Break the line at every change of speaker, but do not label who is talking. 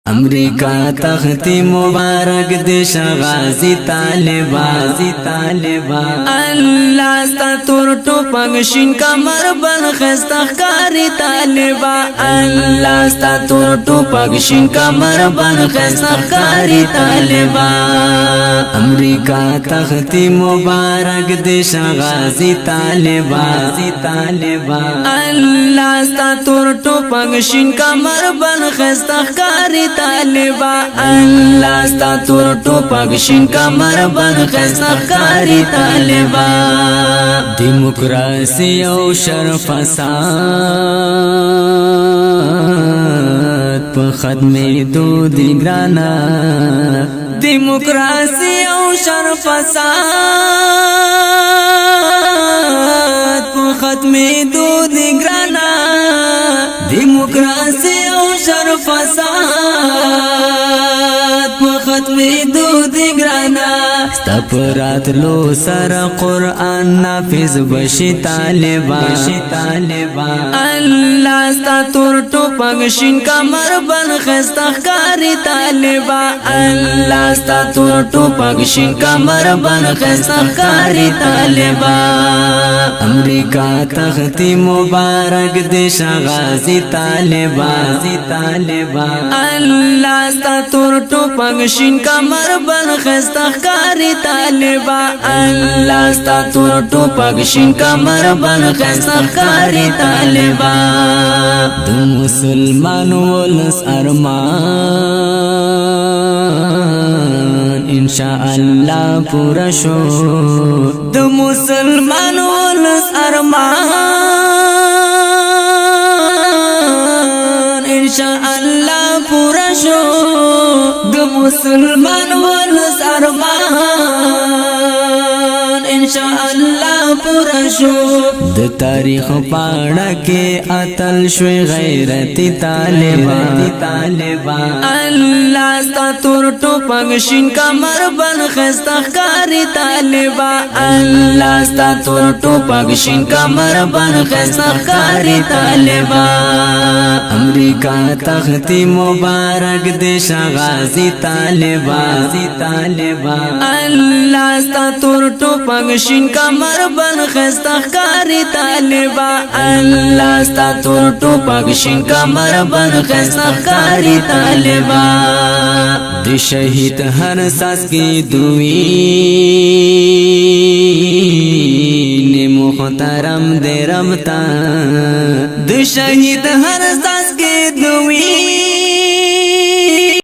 امریکا تختی مبارک دیش غازی طالبان اللہ ستا تور ٹوپک شین کمر بن خستخ کاری طالبان اللہ ستا تور ٹوپک شین کمر بن خستخ کاری طالبان امریکا تختی مبارک دیش غازی طالبان اللہ ستا تور ٹوپک شین کمر بن خستخ کاری طالبان اللہ ستا تور ٹوپک شین کمر بن خستخ کاری طالبان ڈیموکراسی او شرف فساد پا ختم دو دی گرانا ڈیموکراسی او شرف فساد پا ختم دو دی گرانا ڈیموکراسی او شرف فساد پا ختم دو دی گرانا ستپرات لو سر قرآن نافذ بشی طالبان اللہ ستا تور ٹوپک شین کمر بن خستخ کاری طالبان اللہ ستا تور ٹوپک شین کمر بن خستخ کاری طالبان امریکا تختی مبارک دیش غازی طالبان اللہ ستا تور ٹوپک شین کمر بن خستخ کاری طالبان اللہ ستا تور ٹوپک شین کمر بن خستخ کاری طالبان د مسلمان ولس ارمان انشاءاللہ پورا شو د مسلمان ولس ارمان انشاءاللہ پورا شو د مسلمان ولس ارمان انشاءاللہ پورا شو د تاریخ پاڑا کے اتل شوی غیرتی طالبان اللہ ستا تور ٹوپک شین کمر بن خستخ کاری طالبان اللہ ستا تور ٹوپک شین کمر بن خستخ کاری طالبان امریکا تختی مبارک دیش غازی طالبان اللہ ستا تور ٹوپک شین کمر بن خستخ کاری طالبان اللہ ستا تور ٹوپک شین کمر بن خستخ کاری طالبان د شہید ہر ساس کی دوین محترم دے رمتا د شہید ہر ساس کی دوین